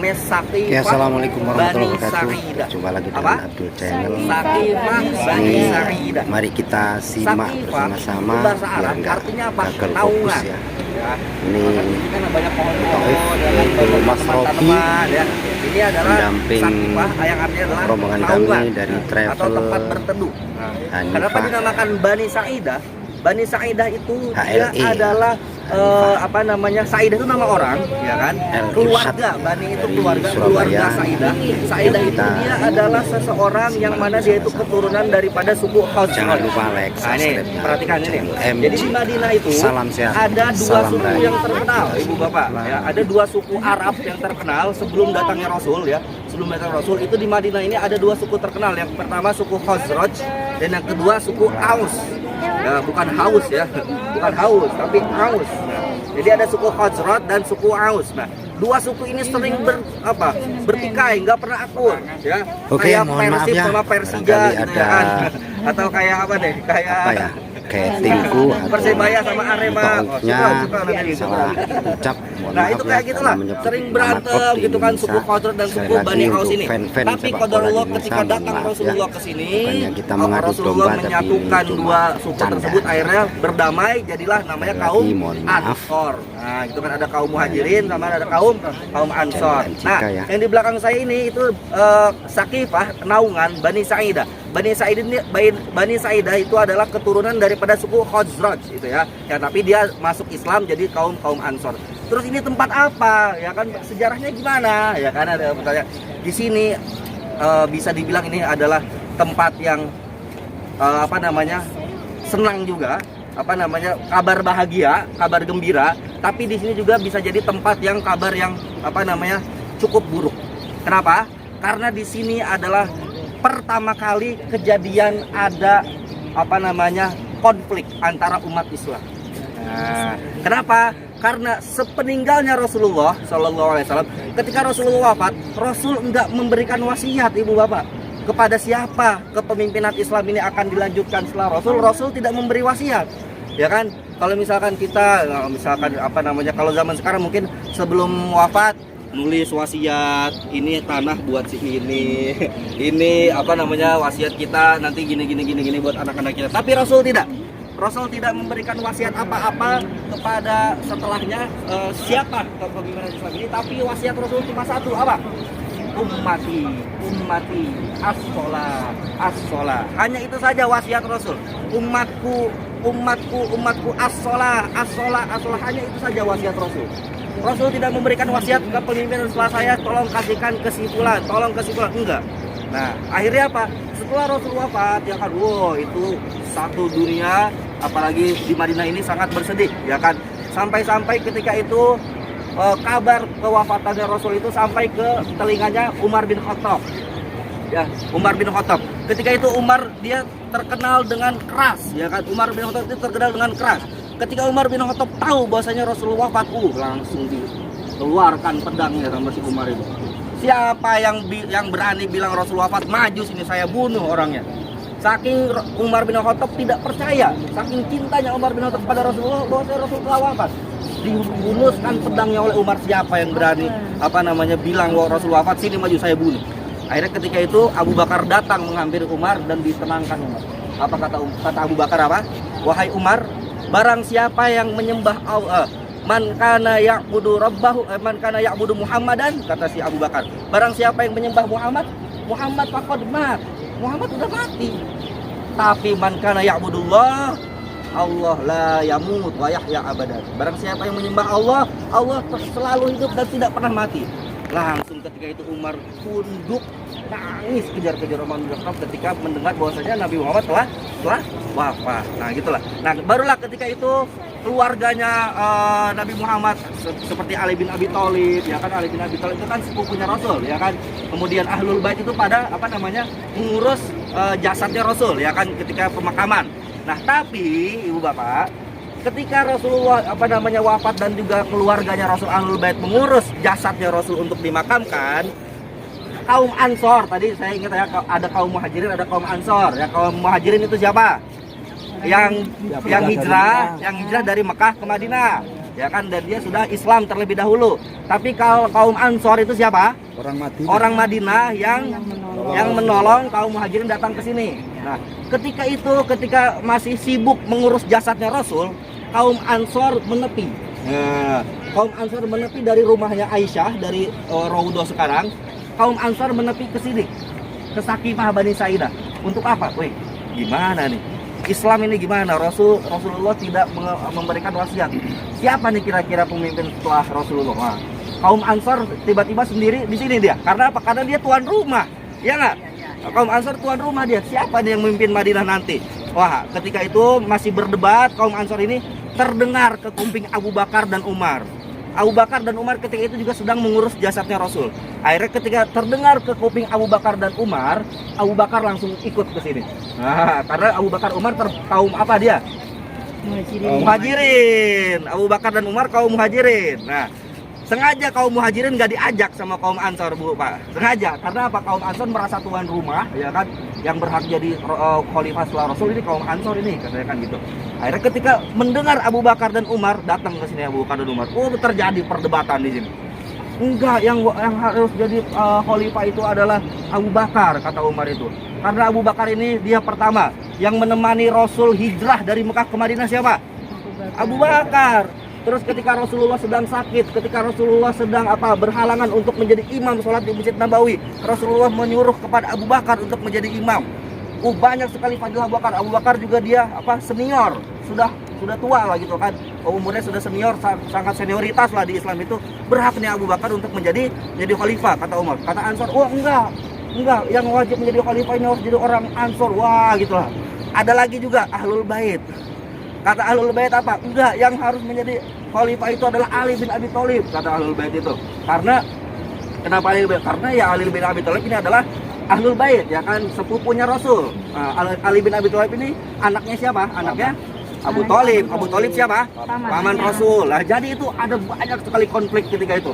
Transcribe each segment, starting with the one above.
namanya Saqifah. Ya, assalamualaikum warahmatullahi Bani wabarakatuh. Sa'idah. Jumpa lagi dengan Apa? Abdul Channel. Saqifah Bani Sa'idah. Mari kita simak Saqifah bersama-sama itu bahasa biar Arab, nggak artinya apa? gagal Naungan. fokus ya. Ya. Ini Kan banyak pohon-pohon, Taif, dan yaitu banyak Mas Robi, tanaman-tanaman, ya. Ini adalah pendamping Saqifah yang artinya adalah rombongan naungan, kami dari atau travel tempat berteduh. Hanifah. Kenapa dinamakan Bani Sa'idah? Bani Sa'idah itu dia HLE. adalah apa namanya, Sa'idah itu nama orang, ya kan? Keluarga Bani itu keluarga Sa'idah. Sa'idah itu dia adalah seseorang yang mana dia itu keturunan daripada suku Khazraj. Jangan lupa like, Nah, ini subscribe-nya. perhatikan ini. MG. Jadi di Madinah itu Salam sehat. ada dua Salam suku raya. yang terkenal, Ibu Bapak. Ya, ada dua suku Arab yang terkenal sebelum datangnya Rasul, ya. Sebelum datang Rasul itu di Madinah ini ada dua suku terkenal. Yang pertama suku Khazraj dan yang kedua suku Aus. Ya, bukan Haus ya, bukan Haus tapi Aus. Nah, jadi ada suku Khazraj dan suku Aus. Nah, dua suku ini sering bertikai, nggak pernah akur, ya. Oke, Kayak mohon maaf Persib ya. sama Persija Barangkali gitu ada ya kan. Atau kayak apa deh, kayak apa ya? Kayak timku atau Persebaya sama Arema. pokoknya Suka nanti gitu. salah ucap. Mohon Nah maaf itu ya, kayak gitulah, karena menyebut sering nama berantem klub di gitu kan, Indonesia. suku Khazraj dan Sekali suku lagi Bani Aus untuk ini. fan-fan Tapi sepak bola qadarullah di ketika Indonesia, datang mohon maaf Rasulullah ya. ke sini, Bukannya kita mengadu Rasulullah domba, tapi menyatukan ini dua cuma suku canda. tersebut, akhirnya berdamai, jadilah namanya Sekali kaum lagi, mohon maaf. Ansor. Nah itu kan ada kaum Muhajirin sama ada kaum Ansor. Nah ya. yang di belakang saya ini itu Saqifah, naungan Bani Sa'idah. Bani Sa'idah itu adalah keturunan daripada suku Khazraj itu ya. Ya tapi dia masuk Islam jadi kaum Ansor. Terus ini tempat apa? Ya kan sejarahnya gimana? Ya kan ada pertanyaan. Di sini bisa dibilang ini adalah tempat yang senang juga, kabar bahagia, kabar gembira. Tapi di sini juga bisa jadi tempat yang kabar yang cukup buruk. Kenapa? Karena di sini adalah pertama kali kejadian ada konflik antara umat Islam. Nah, kenapa? Karena sepeninggalnya Rasulullah SAW, ketika Rasulullah wafat, Rasul enggak memberikan wasiat, Ibu Bapak, kepada siapa kepemimpinan Islam ini akan dilanjutkan setelah Rasul. Rasul tidak memberi wasiat, ya kan? Kalau misalkan kita, kalau zaman sekarang mungkin sebelum wafat nulis wasiat, ini tanah buat si ini wasiat kita nanti gini buat anak-anak kita. Tapi Rasul tidak memberikan wasiat apa-apa kepada setelahnya siapa kepemimpinan Islam ini. Tapi wasiat Rasul cuma satu, apa? Ummati as-sholah. Hanya itu saja wasiat Rasul. Umatku as-sholah. Hanya itu saja wasiat Rasul. Rasul tidak memberikan wasiat ke pemimpinan setelah saya, tolong kasihkan kesimpulan, enggak. Nah, akhirnya apa? Setelah Rasul wafat, ya kan, itu satu dunia, apalagi di Madinah ini sangat bersedih, ya kan. Sampai-sampai ketika itu kabar kewafatannya Rasul itu sampai ke telinganya Umar bin Khattab. Ya, Umar bin Khattab. Ketika itu Umar dia terkenal dengan keras, ya kan. Umar bin Khattab itu terkenal dengan keras. Ketika Umar bin Khattab tahu bahwasanya Rasulullah wafat, langsung dikeluarkan pedangnya sama si Umar itu. Siapa yang berani bilang Rasul wafat, maju sini saya bunuh orangnya. Saking Umar bin Khattab tidak percaya, saking cintanya Umar bin Khattab pada Rasulullah bahwasanya Rasul telah wafat, dibunuskan pedangnya oleh Umar. Siapa yang berani bilang bahwa Rasul wafat, sini maju saya bunuh. Akhirnya ketika itu Abu Bakar datang menghampiri Umar dan ditenangkan Umar. Apa kata Abu Bakar? Wahai Umar, barang siapa yang menyembah Allah, man kana ya'budu Muhammadan, kata si Abu Bakar, barang siapa yang menyembah Muhammad faqad mat. Muhammad sudah mati. Tapi man kana ya'budullah, Allah la yamut wa yahya abadan. Barang siapa yang menyembah Allah, Allah selalu hidup dan tidak pernah mati. Langsung ketika itu Umar tunduk, nangis kejar-kejar Umar bin Khattab ketika mendengar bahwasanya Nabi Muhammad telah wafat. Nah gitulah. Nah barulah ketika itu keluarganya Nabi Muhammad seperti Ali bin Abi Thalib, ya kan. Ali bin Abi Thalib itu kan sepupunya Rasul, ya kan. Kemudian Ahlul Bait itu pada mengurus jasadnya Rasul, ya kan, ketika pemakaman. Nah tapi Ibu Bapak, ketika Rasulullah wafat dan juga keluarganya Rasul Ahlul Bait mengurus jasadnya Rasul untuk dimakamkan, kaum Ansor, tadi saya ingat ya, ada kaum Muhajirin, ada kaum Ansor. Ya, kaum Muhajirin itu siapa? Yang hijrah dari Mekah ke Madinah. ya kan, dan dia sudah Islam terlebih dahulu. Tapi kalau kaum Ansor itu siapa? Orang Madinah yang menolong kaum Muhajirin datang ke sini. Nah, ketika masih sibuk mengurus jasadnya Rasul, kaum Ansor menepi. Nah, kaum Ansor menepi dari rumahnya Aisyah, dari Raudhah sekarang. Kaum Ansor menepi ke sini, ke Sakifah Bani Sa'idah. Untuk apa? Wih, gimana nih? Islam ini gimana? Rasulullah tidak memberikan wasiat. Siapa nih kira-kira pemimpin setelah Rasulullah? Nah, kaum Ansor tiba-tiba sendiri di sini dia. Karena apa? Karena dia tuan rumah. Ya nggak? Kaum Ansor tuan rumah dia. Siapa dia yang memimpin Madinah nanti? Wah, ketika itu masih berdebat, kaum Ansor ini terdengar ke kuping Abu Bakar dan Umar. Abu Bakar dan Umar ketika itu juga sedang mengurus jasadnya Rasul. Akhirnya ketika terdengar ke kuping Abu Bakar dan Umar, Abu Bakar langsung ikut ke sini. Nah, karena Abu Bakar Umar kaum apa dia? Muhajirin. Abu Bakar dan Umar kaum Muhajirin. Nah, sengaja kaum Muhajirin nggak diajak sama kaum Ansor, Bu, Pak. Sengaja, karena apa? Kaum Ansor merasa tuan rumah, ya kan, yang berhak jadi khalifah setelah Rasul ini kaum Ansor ini, katanya kan gitu. Akhirnya ketika mendengar Abu Bakar dan Umar datang ke sini, Abu Bakar dan Umar, terjadi perdebatan di sini. Enggak, yang harus jadi khalifah itu adalah Abu Bakar, kata Umar itu. Karena Abu Bakar ini dia pertama yang menemani Rasul hijrah dari Mekah ke Madinah, siapa? Abu Bakar. Terus ketika Rasulullah sedang sakit, ketika Rasulullah sedang berhalangan untuk menjadi imam sholat di Masjid Nabawi, Rasulullah menyuruh kepada Abu Bakar untuk menjadi imam. Banyak sekali fadilah Abu Bakar. Abu Bakar juga dia senior, sudah tua lah gitu kan. Umurnya sudah senior, sangat senioritas lah di Islam itu. Berhak nih Abu Bakar untuk menjadi khalifah, kata Umar. Kata Ansor, enggak, yang wajib menjadi khalifah ini harus jadi orang Ansor. Wah, gitulah. Ada lagi juga Ahlul Bait. Kata Ahlul Bait apa? Enggak, yang harus menjadi khalifah itu adalah Ali bin Abi Thalib, kata Ahlul Bait itu. Karena kenapa Ali bin? Karena ya Ali bin Abi Thalib ini adalah Ahlul Bait, ya kan, sepupunya Rasul. Ali bin Abi Thalib ini anaknya siapa? Anaknya Abu Thalib. Abu Thalib siapa? Paman Rasul. Nah, jadi itu ada banyak sekali konflik ketika itu.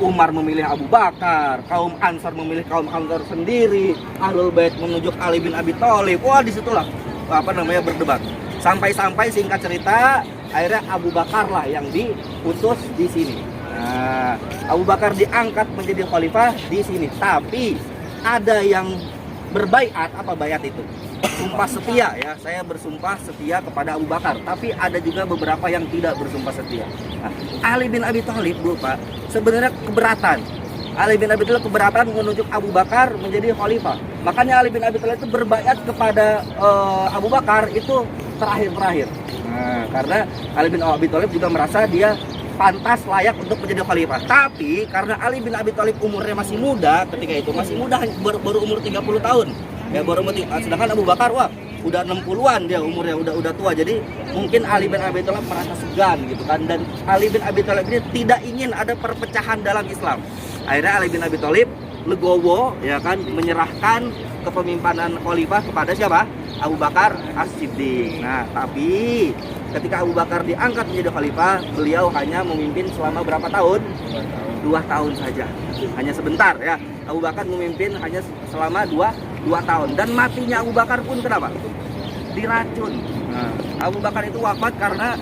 Umar memilih Abu Bakar, kaum Ansar memilih kaum Ansar sendiri, Ahlul Bait menunjuk Ali bin Abi Thalib. Wah, disitulah berdebat. Sampai singkat cerita, akhirnya Abu Bakar lah yang diutus di sini. Nah, Abu Bakar diangkat menjadi khalifah di sini. Tapi ada yang berbaiat, bayat itu? Sumpah setia, ya. Saya bersumpah setia kepada Abu Bakar. Tapi ada juga beberapa yang tidak bersumpah setia. Nah, Ali bin Abi Thalib, Bu, Pak, sebenarnya keberatan. Ali bin Abi Thalib keberatan menunjuk Abu Bakar menjadi khalifah. Makanya Ali bin Abi Thalib itu berbaiat kepada Abu Bakar itu terakhir. Nah, karena Ali bin Abi Thalib juga merasa dia pantas layak untuk menjadi khalifah. Tapi karena Ali bin Abi Thalib umurnya masih muda ketika itu, masih muda, baru umur 30 tahun. Ya, sedangkan Abu Bakar udah 60-an dia umurnya, udah tua. Jadi mungkin Ali bin Abi Thalib merasa segan gitu kan, dan Ali bin Abi Thalib ini tidak ingin ada perpecahan dalam Islam. Akhirnya Ali bin Abi Thalib legowo, ya kan, menyerahkan kepemimpinan khalifah kepada siapa? Abu Bakar As-Siddiq. Nah, tapi ketika Abu Bakar diangkat menjadi khalifah, beliau hanya memimpin selama berapa tahun? 2 tahun saja. Hanya sebentar, ya. Abu Bakar memimpin hanya selama 2 tahun. Dan matinya Abu Bakar pun kenapa? Diracun. Nah, Abu Bakar itu wafat karena